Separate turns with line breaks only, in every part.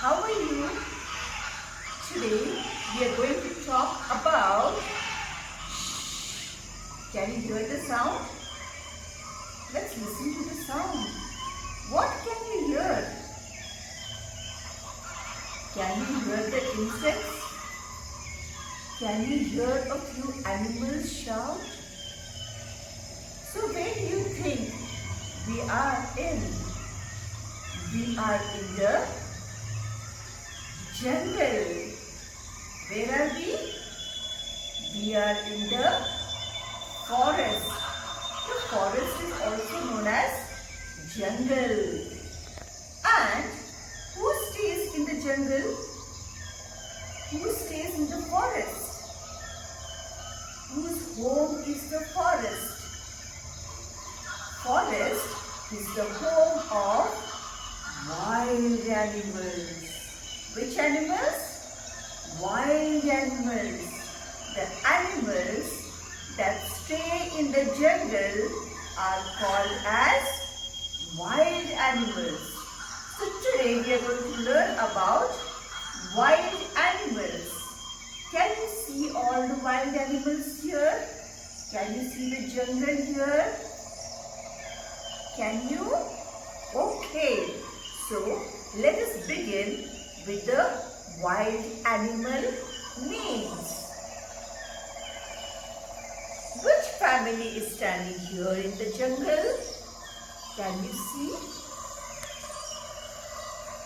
How are you? Today we are going to talk about Can you hear the sound? Let's listen to the sound. What can you hear? Can you hear the insects? Can you hear a few animals shout? So where do you think we are in? We are in the jungle. Where are we? We are in the forest. The forest is also known as jungle. And who stays in the jungle? Who stays in the forest? Whose home is the forest? Forest is the home of wild animals. Which animals? Wild animals. The animals that stay in the jungle are called as wild animals. So today we are going to learn about wild animals. Can you see all the wild animals here? Can you see the jungle here? Can you? Okay. So let us begin with the wild animal names. Which family is standing here in the jungle? Can you see?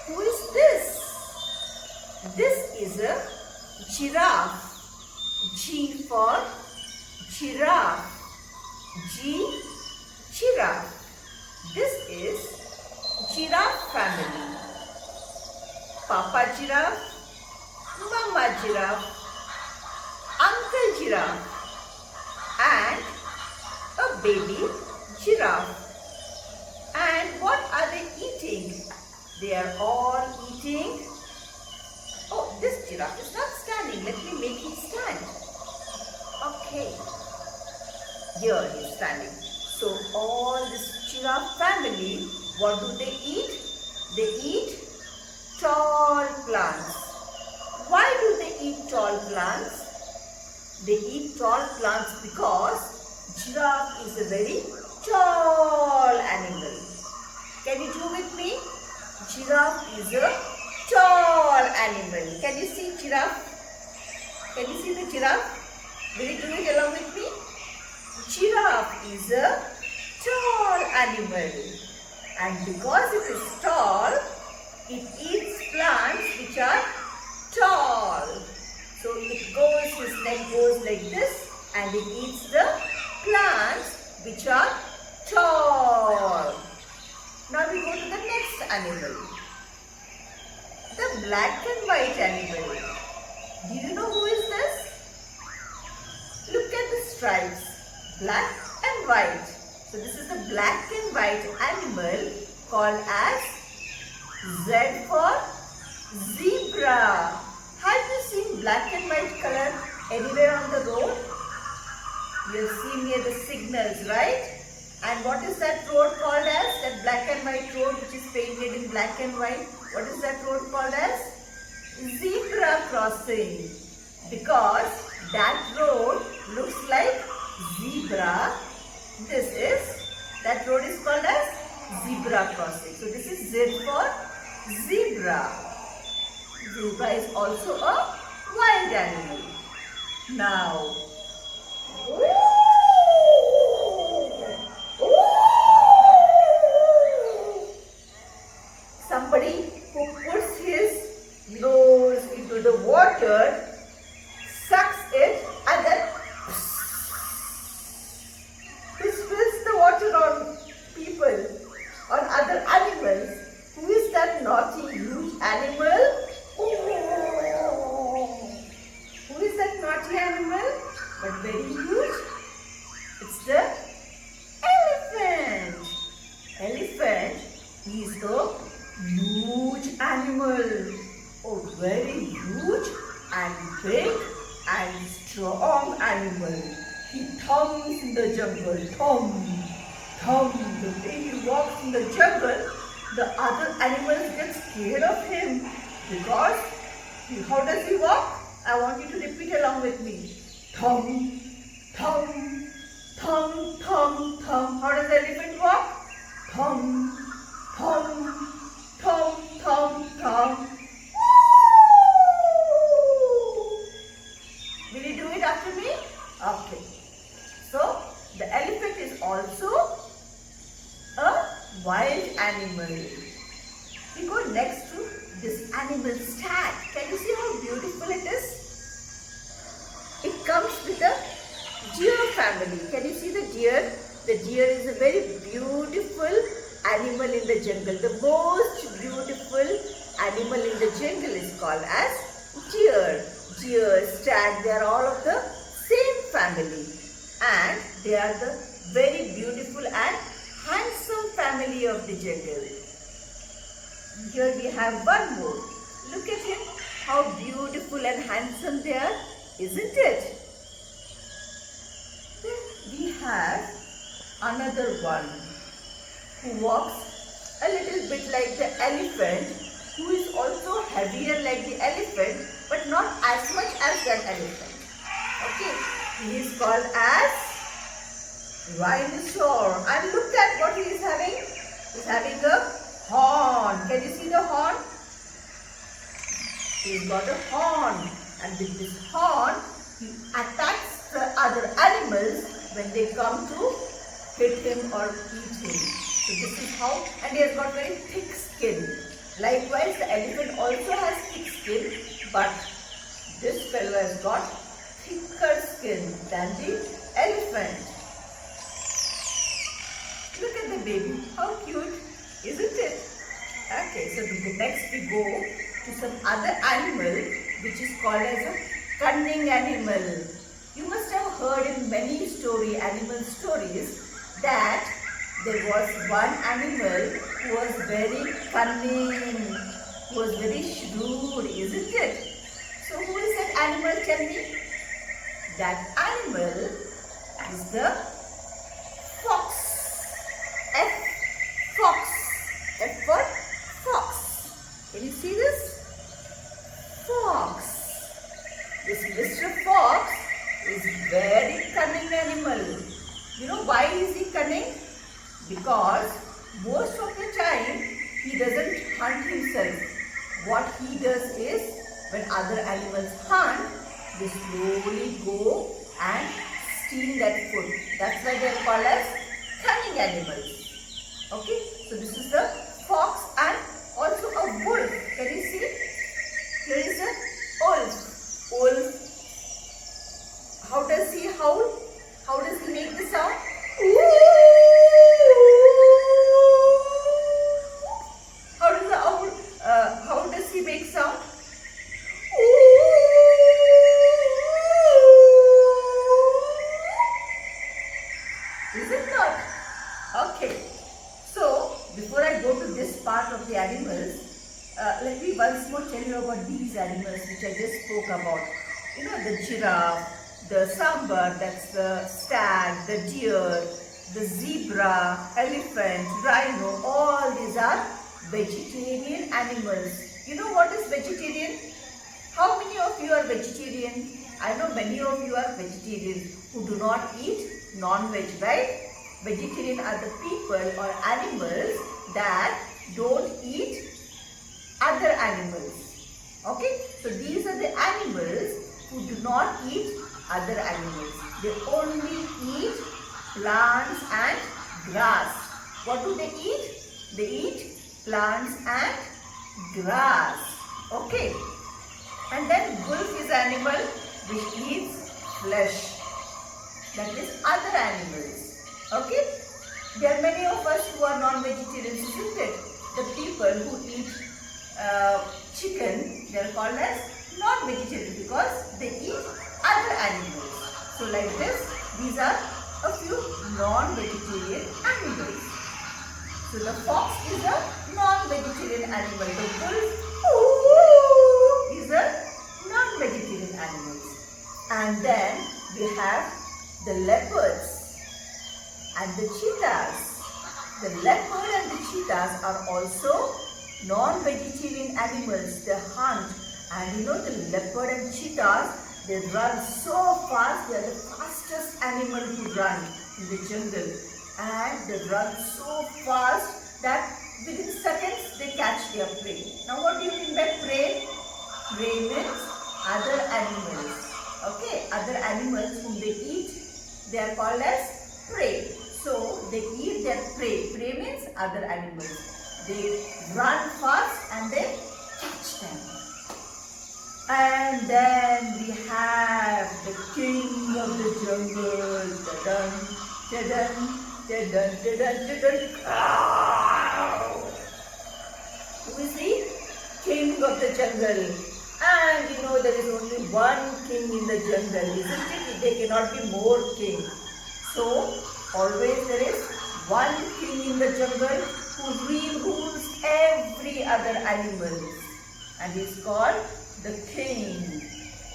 Who is this? This is a giraffe. G for giraffe. G, giraffe. This is giraffe family. Papa giraffe, Mama giraffe, Uncle giraffe, and a baby giraffe. And what are they eating? They are all eating. Oh, this giraffe is not standing. Let me make him stand. Okay. Here he is standing. So all this giraffe family, what do they eat? They eat tall plants. Why do they eat tall plants? They eat tall plants because giraffe is a very tall animal. Can you do with me? Giraffe is a tall animal. Can you see giraffe? Can you see the giraffe? Will you do it along with me? Giraffe is a tall animal. And because it is tall, it eats plants which are tall. So his neck goes like this and it eats the plants which are tall. Now we go to the next animal. The black and white animal. Do you know who is this? Look at the stripes. Black and white. So this is the black and white animal called as Z for zebra. Have you seen black and white color anywhere on the road? You have seen near the signals, right? And what is that road called as? That black and white road which is painted in black and white. What is that road called as? Zebra crossing. Because that road looks like zebra. That road is called as zebra crossing. So this is Z for zebra. Zebra is also a wild animal. Now, somebody who puts his nose into the water, sucks it, and then he spills the water on people, on other animals. Who is that naughty, huge animal? Who is that naughty animal? But very huge. It's the elephant. Elephant is a huge animal. Oh, very huge and big and strong animal. He thums in the jungle. Thum, thum. The way he walks in the jungle, the other animals get scared of him Because, how does he walk? I want you to repeat along with me. Thum, thum, thum, thum, thum. How does the elephant walk? Thum, thum, thum, thum, thum. Will you do it after me? Okay. So, the elephant is also a wild animal. We go next to this animal stag. Can you see how beautiful it is? It comes with the deer family. Can you see the deer? The deer is a very beautiful animal in the jungle. The most beautiful animal in the jungle is called as deer. Deer, stag, they are all of the same family. And they are the very beautiful and handsome family of the jungle. Here we have one more. Look at him, how beautiful and handsome they are, isn't it? Then we have another one who walks a little bit like the elephant, who is also heavier like the elephant, but not as much as that elephant. Okay, he is called as rhinoceros. And look at what he is having. He is having a horn. Can you see the horn? He's got a horn, and with this horn he attacks the other animals when they come to hit him or eat him. So this is how, and he has got very thick skin. Likewise, the elephant also has thick skin, but this fellow has got thicker skin than the elephant. Look at the baby, how cute. Isn't it? Okay, so next we go to some other animal which is called as a cunning animal. You must have heard in many animal stories that there was one animal who was very cunning, who was very shrewd, isn't it? So who is that animal? Tell me. That animal is the fox. Fox. F for fox. Can you see this? Fox. This Mr. Fox is very cunning animal. You know why is he cunning? Because most of the time he doesn't hunt himself. What he does is when other animals hunt, they slowly go and steal that food. That's why they are called as cunning animals. Okay, so this is the fox and also a wolf. Can you see? Here is a wolf. Wolf. How does he howl? How does he make the sound? How does he make sound? Is it not? Okay. So, before I go to this part of the animals, let me once more tell you about these animals which I just spoke about. You know, the giraffe, the sambar, that's the stag, the deer, the zebra, elephant, rhino, all these are vegetarian animals. You know what is vegetarian? How many of you are vegetarian? I know many of you are vegetarian who do not eat non-veg, right? Vegetarian are the people or animals that don't eat other animals. Okay? So these are the animals who do not eat other animals. They only eat plants and grass. What do they eat? They eat plants and grass. Okay? And then wolf is animal which eats flesh. That is other animals. Okay? There are many of us who are non-vegetarians, isn't it? The people who eat chicken, they are called as non-vegetarian because they eat other animals. So like this, these are a few non-vegetarian animals. So the fox is a non-vegetarian animal. The wolf is a non-vegetarian animal. And then we have the leopards and the cheetahs. The leopard and the cheetahs are also non-vegetarian animals, they hunt, and the leopard and cheetahs, they run so fast. They are the fastest animal to run in the jungle, and they run so fast that within seconds they catch their prey. Now what do you mean by prey? Prey means other animals. Okay, other animals whom they eat, they are called as prey. So they eat their prey. Prey means other animals. They run fast and they catch them. And then we have the king of the jungle. Ta-dun, ta-dun, ta-dun, ta-dun, ta-dun. Who is he? King of the jungle. And there is only one king in the jungle, isn't it? There cannot be more king. So always there is one king in the jungle who rules every other animal, and he is called the king.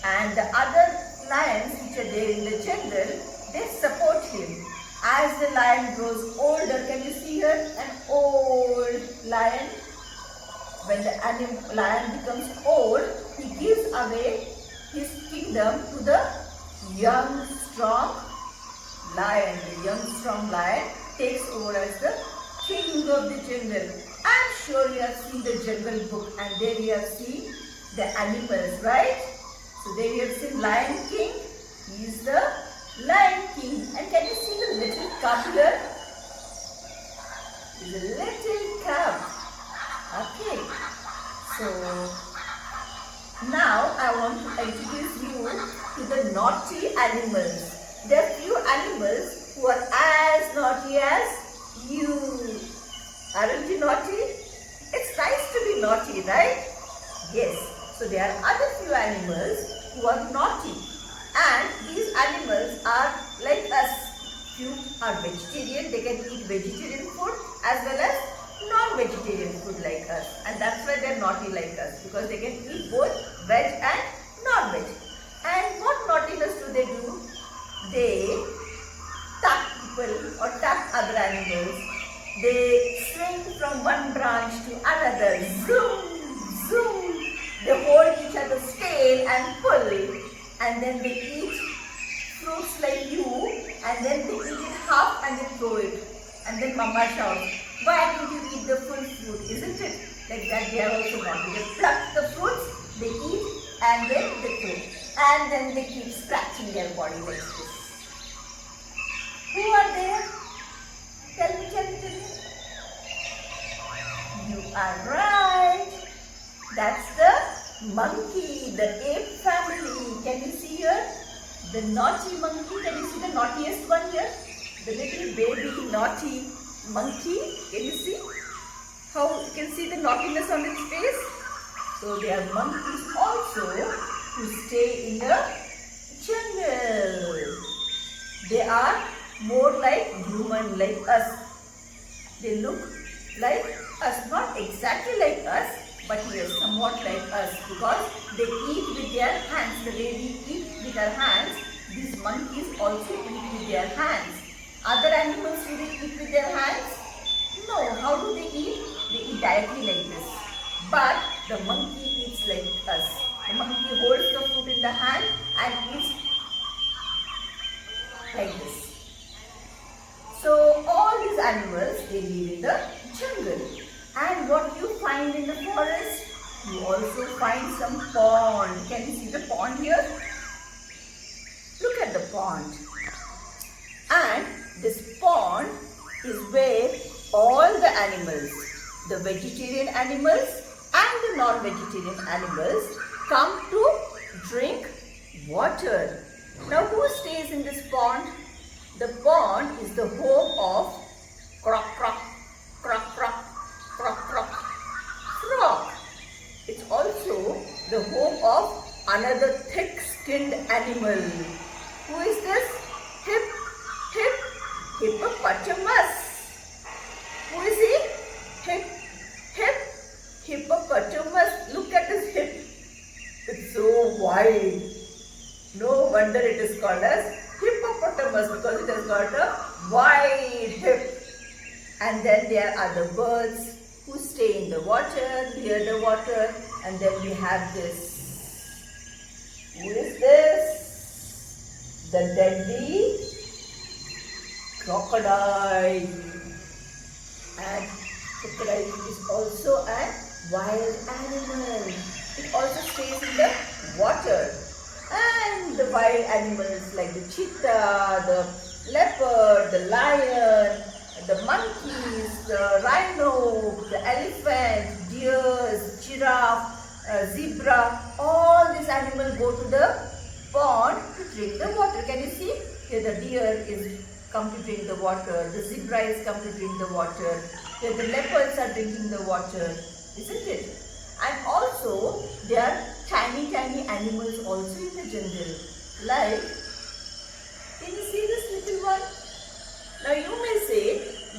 And the other lions which are there in the jungle, they support him. As the lion grows older, can you see here an old lion? When the lion becomes old, he gives away his kingdom to the young strong lion. The young strong lion takes over as the king of the jungle. I'm sure you have seen the Jungle Book, and there you have seen the animals, right? So there you have seen Lion King. He is the Lion King. And can you see the little cub here? He is a little cub. Okay. So now I want to introduce you to the naughty animals. There are few animals who are as naughty as you. Aren't you naughty? It's nice to be naughty, right? Yes. So there are other few animals who are naughty. And these animals are like us. Few are vegetarian. They can eat vegetarian food as well as non-vegetarian food like us. And that's why they are naughty like us. Because they can eat both veg and non-veg. And what naughtiness do? They tuck people or tuck other animals. They swing from one branch to another. Zoom, zoom. They hold each other's tail and pull. And then they eat fruits like you. And then they eat it half and they throw it. And then mama shouts, why didn't you eat the full fruit? Isn't it? Like that they are also naughty. They pluck the fruits, they eat, and then they throw. And then they keep scratching their body like this. Who are there? Tell me. You are right. That's the monkey, the ape family. Can you see here? The naughty monkey. Can you see the naughtiest one here? The little baby naughty monkey. Can you see? How you can see the naughtiness on its face? So there are monkeys also who stay in the jungle. They are more like human, like us. They look like us, not exactly like us, but yes, somewhat like us, because they eat with their hands. The way we eat with our hands, these monkeys also eat with their hands. Other animals, do they eat with their hands? No. How do they eat? They eat directly like this. But the monkey eats like us. The monkey holds the fruit in the hand and eats like this. So all these animals, they live in the jungle. And what you find in the forest? You also find some pond. Can you see the pond here? Look at the pond. And this pond is where all the animals, the vegetarian animals and the non-vegetarian animals, come to drink water. Now who stays in this pond? The pond is the home of croc croc, croc croc, croc croc, frog. It's also the home of another thick-skinned animal. Who is this? Hippopotamus. Who is he? Hippopotamus. Look at his hip. It's so wide. No wonder it is called as hippopotamus, because it has got a wide hip. And then there are the birds. Who who stay in the water, near the water. And then we have this. Who is this? The deadly crocodile. And crocodile is also a wild animal. It also stays in the water. And the wild animals like the cheetah, the leopard, the lion, the monkeys, the rhino, the elephant, deers, giraffe, zebra, all these animals go to the pond to drink the water. Can you see? Here the deer is come to drink the water. The zebra is come to drink the water. Here the leopards are drinking the water. Isn't it? And also there are tiny animals also in the jungle. Like, can you see this little one? Now you may say,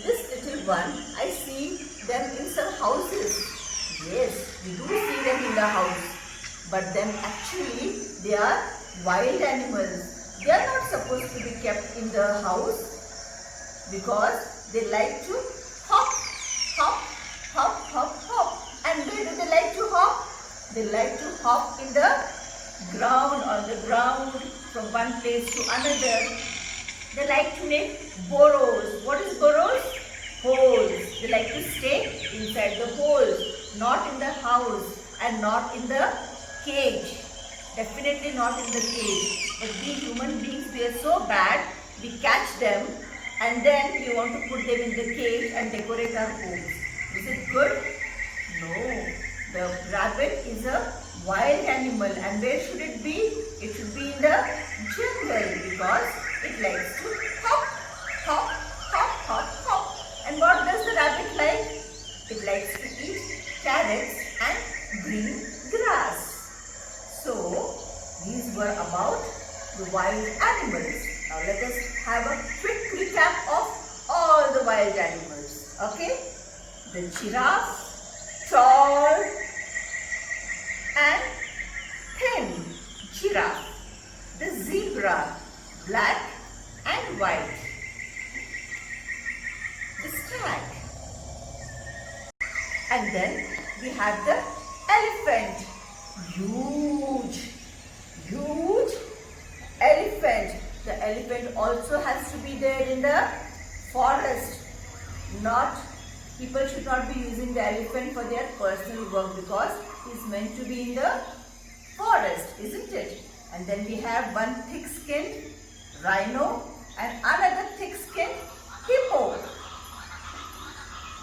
this little one, I see them in some houses. Yes, we do see them in the house. But then actually they are wild animals. They are not supposed to be kept in the house because they like to hop, hop, hop, hop, hop. And where do they like to hop? They like to hop in the ground, on the ground, from one place to another. They like to make burrows. What is burrows? Holes. They like to stay inside the holes, not in the house and not in the cage. Definitely not in the cage. But we human beings, we are so bad, we catch them and then we want to put them in the cage and decorate our homes. Is it good? No. The rabbit is a wild animal, and where should it be? It should be in the jungle because it likes to hop, hop, hop, hop, hop. And what does the rabbit like? It likes to eat carrots and green grass. So, these were about the wild animals. Now let us have a quick recap of all the wild animals. Okay? The giraffe, tall and thin giraffe. The zebra, black and white. The stag. And then we have the elephant. Huge elephant. The elephant also has to be there in the forest. People should not be using the elephant for their personal work because it's meant to be in the forest, isn't it? And then we have one thick-skinned rhino and another thick-skinned hippo.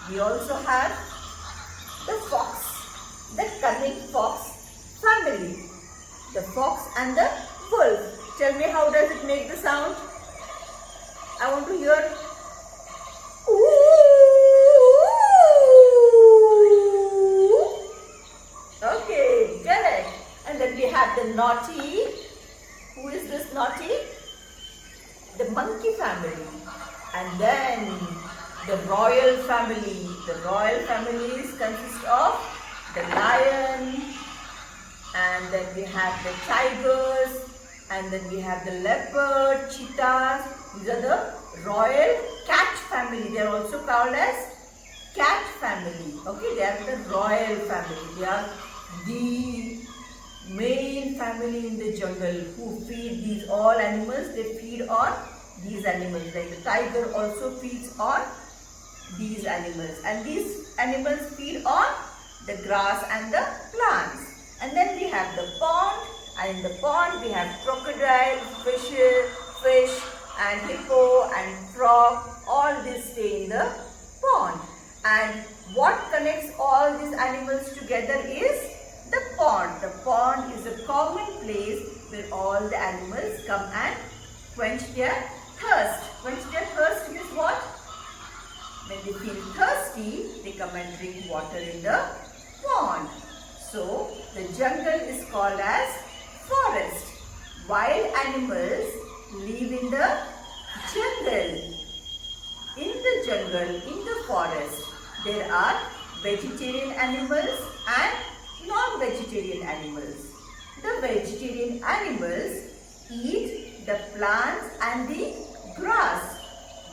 We also have the fox, the cunning fox family. The fox and the wolf. Tell me, how does it make the sound? I want to hear. Ooh. Okay, correct. And then we have the naughty. Who is this naughty? The monkey family. And then the royal family. The royal families consist of the lion, and then we have the tigers, and then we have the leopard, cheetahs. These are the royal cat family. They are also called as cat family. Okay, they are the royal family. They are the main family in the jungle who feed these all animals. They feed on these animals. Like the tiger also feeds on these animals. And these animals feed on the grass and the plants. And then we have the pond, and in the pond we have crocodile, fish and hippo and frog. All these stay in the pond. And what connects all these animals together is the pond. The pond is a common place where all the animals come and quench their thirst. Quench their thirst means what? When they feel thirsty, they come and drink water in the pond. So, the jungle is called as forest. Wild animals live in the jungle. In the jungle, in the forest, there are vegetarian animals and non-vegetarian animals. The vegetarian animals eat the plants and the grass.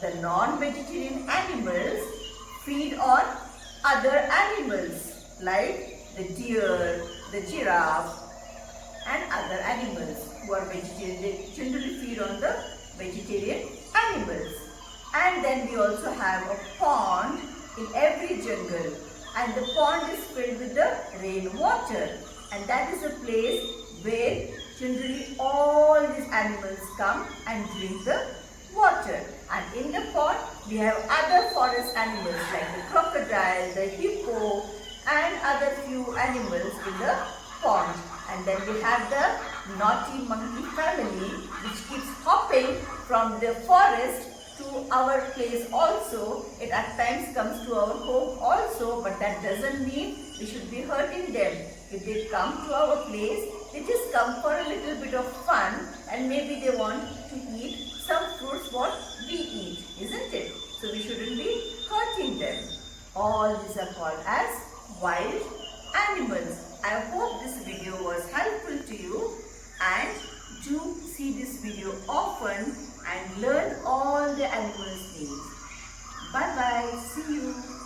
The non-vegetarian animals feed on other animals like the deer, the giraffe and other animals who are vegetarian. They generally feed on the vegetarian animals. And then we also have a pond in every jungle, and the pond is filled with the rainwater, and that is a place where generally all these animals come and drink the water. And in the pond we have other forest animals like the crocodile, the hippo and other few animals in the pond. And then we have the naughty monkey family, which keeps hopping from the forest to our place also. It at times comes to our home also, but that doesn't mean we should be hurting them. If they come to our place, they just come for a little bit of fun, and maybe they want to eat some fruits what we eat, isn't it? So we shouldn't be hurting them. All these are called as wild animals. I hope this video was helpful to you, and do see this video often and learn all the animals' names. Bye bye. See you.